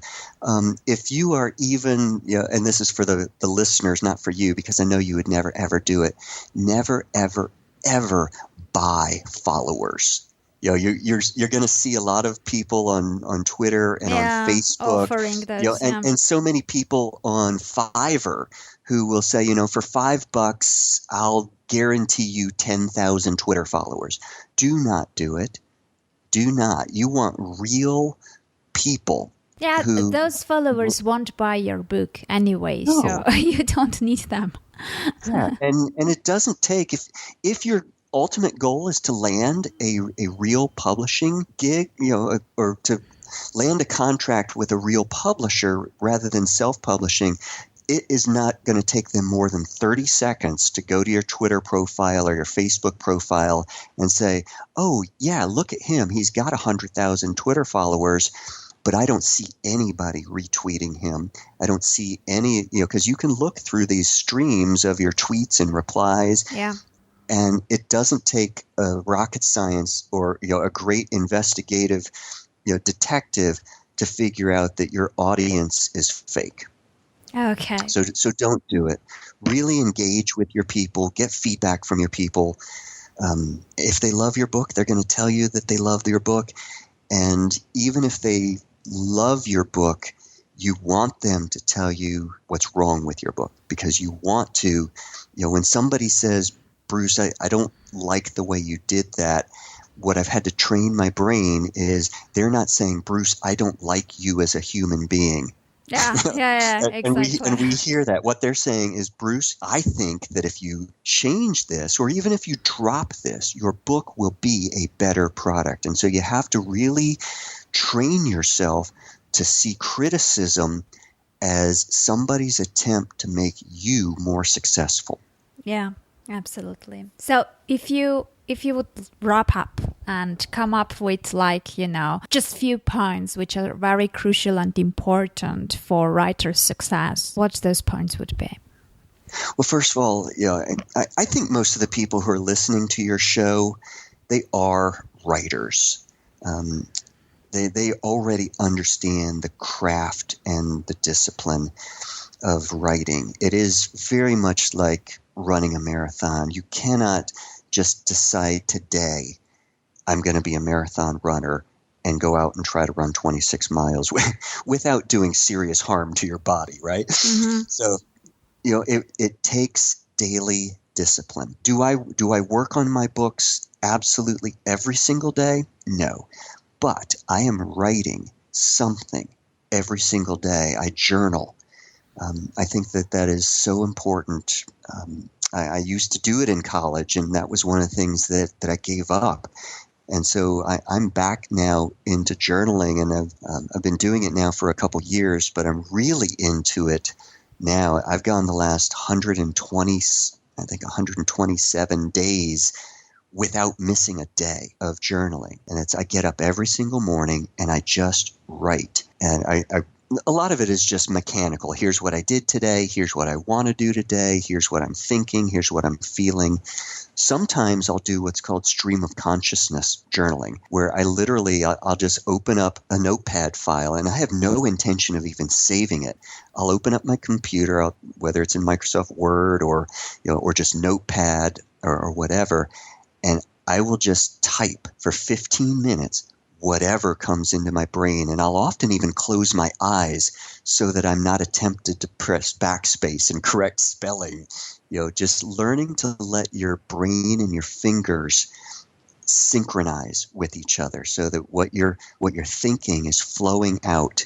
C: if you are even, and this is for the listeners, not for you, because I know you would never ever do it. Never ever ever buy followers. You're going to see a lot of people on Twitter and on Facebook,
A: offering those,
C: and so many people on Fiverr who will say, for $5, I'll guarantee you 10,000 Twitter followers. Do not do it. Do not. You want real people.
A: Yeah, those followers won't buy your book anyway, no. So you don't need them.
C: Yeah, and it doesn't take, if your ultimate goal is to land a real publishing gig, or to land a contract with a real publisher rather than self-publishing, it is not going to take them more than 30 seconds to go to your Twitter profile or your Facebook profile and say, oh, yeah, look at him. He's got 100,000 Twitter followers, but I don't see anybody retweeting him. I don't see any, because you can look through these streams of your tweets and replies.
A: Yeah.
C: And it doesn't take rocket science or a great investigative detective to figure out that your audience is fake.
A: Okay.
C: So don't do it. Really engage with your people. Get feedback from your people. If they love your book, they're going to tell you that they love your book. And even if they love your book, you want them to tell you what's wrong with your book, because you want to, when somebody says, Bruce, I don't like the way you did that, what I've had to train my brain is they're not saying, Bruce, I don't like you as a human being.
A: Yeah, exactly.
C: And we hear that. What they're saying is, Bruce, I think that if you change this, or even if you drop this, your book will be a better product. And so you have to really train yourself to see criticism as somebody's attempt to make you more successful.
A: Yeah, absolutely. So if you would wrap up and come up with just few points which are very crucial and important for writers' success, what those points would be?
C: Well, first of all, I think most of the people who are listening to your show, they are writers. They already understand the craft and the discipline of writing. It is very much like running a marathon. You cannot just decide today, I'm going to be a marathon runner, and go out and try to run 26 miles without doing serious harm to your body, right? Mm-hmm. So, it takes daily discipline. Do I work on my books absolutely every single day? No. But I am writing something every single day. I journal. I think that is so important. I used to do it in college, and that was one of the things that I gave up. And so I'm back now into journaling, and I've been doing it now for a couple years, but I'm really into it now. I've gone the last 127 days without missing a day of journaling. And I get up every single morning and I just write. And a lot of it is just mechanical. Here's what I did today. Here's what I want to do today. Here's what I'm thinking. Here's what I'm feeling. Sometimes I'll do what's called stream of consciousness journaling, where I'll just open up a notepad file, and I have no intention of even saving it. I'll open up my computer, whether it's in Microsoft Word or just Notepad or whatever, and I will just type for 15 minutes whatever comes into my brain. And I'll often even close my eyes so that I'm not tempted to press backspace and correct spelling. Just learning to let your brain and your fingers synchronize with each other so that what you're thinking is flowing out.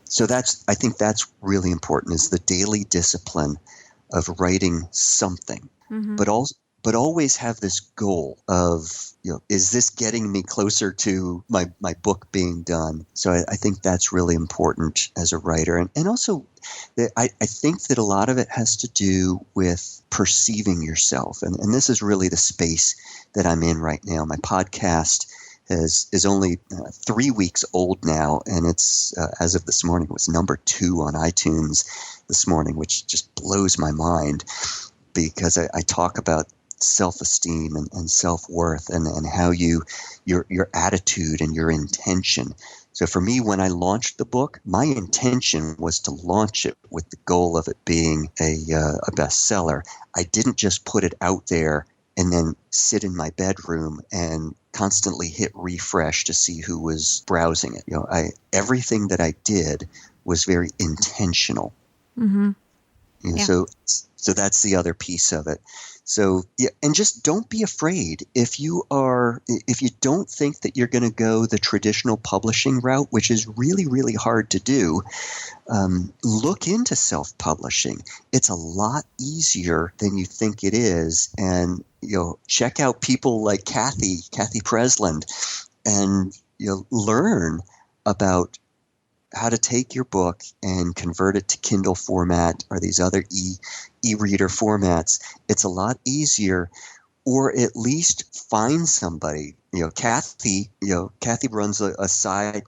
C: So I think that's really important, is the daily discipline of writing something. Mm-hmm. But always have this goal of, is this getting me closer to my book being done? So I think that's really important as a writer. And also, I think that a lot of it has to do with perceiving yourself. And this is really the space that I'm in right now. My podcast is only 3 weeks old now, and it's, as of this morning, it was number 2 on iTunes this morning, which just blows my mind, because I talk about self-esteem and self-worth and how your attitude and your intention. So for me, when I launched the book, my intention was to launch it with the goal of it being a bestseller. I didn't just put it out there and then sit in my bedroom and constantly hit refresh to see who was browsing it. Everything that I did was very intentional. Mm-hmm. So that's the other piece of it. So, yeah, and just don't be afraid. If you don't think that you're going to go the traditional publishing route, which is really, really hard to do, look into self-publishing. It's a lot easier than you think it is. And, check out people like Kathy Presland, and, learn about how to take your book and convert it to Kindle format or these other e-reader formats. It's a lot easier, or at least find somebody. Kathy runs a side,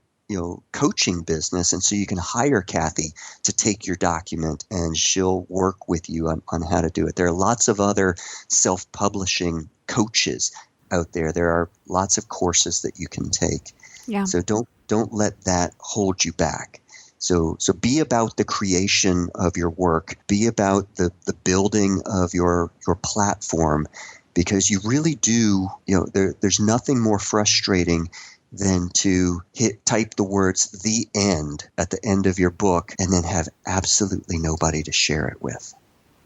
C: coaching business, and so you can hire Kathy to take your document and she'll work with you on how to do it. There are lots of other self-publishing coaches out there. There are lots of courses that you can take. Yeah. So don't let that hold you back. So be about the creation of your work. Be about the building of your platform, because you really do, there's nothing more frustrating than to type the words "the end" at the end of your book and then have absolutely nobody to share it with.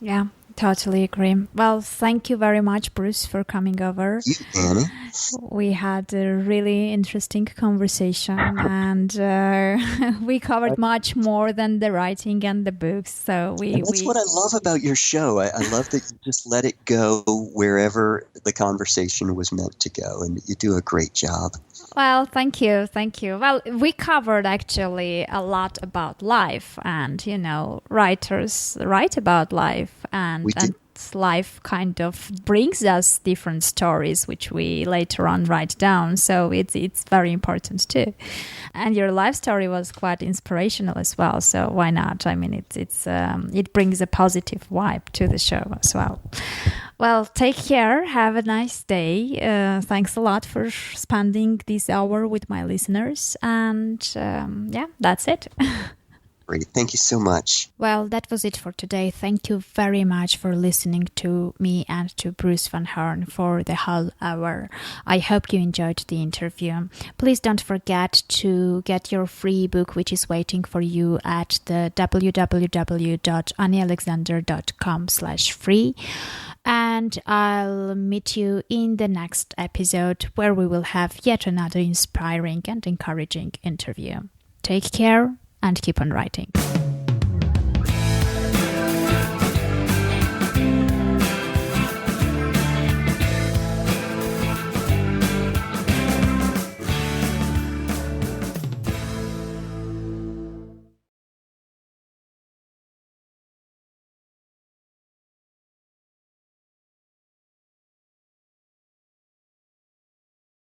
A: Yeah, totally agree. Well, thank you very much, Bruce, for coming over.
C: You, Annie.
A: We had a really interesting conversation, and we covered much more than the writing and the books. So
C: that's what I love about your show. I love that you just let it go wherever the conversation was meant to go, and you do a great job.
A: Well, thank you. Well, we covered actually a lot about life, and writers write about life, and life kind of brings us different stories which we later on write down, so it's very important too. And your life story was quite inspirational as well, so why not? I mean, it brings a positive vibe to the show as well. Well, take care, have a nice day. Thanks a lot for spending this hour with my listeners, and that's it.
C: Great. Thank you so much.
A: Well, that was it for today. Thank you very much for listening to me and to Bruce Van Horn for the whole hour. I hope you enjoyed the interview. Please don't forget to get your free book, which is waiting for you at the www.anialexander.com/free. And I'll meet you in the next episode, where we will have yet another inspiring and encouraging interview. Take care and keep on writing.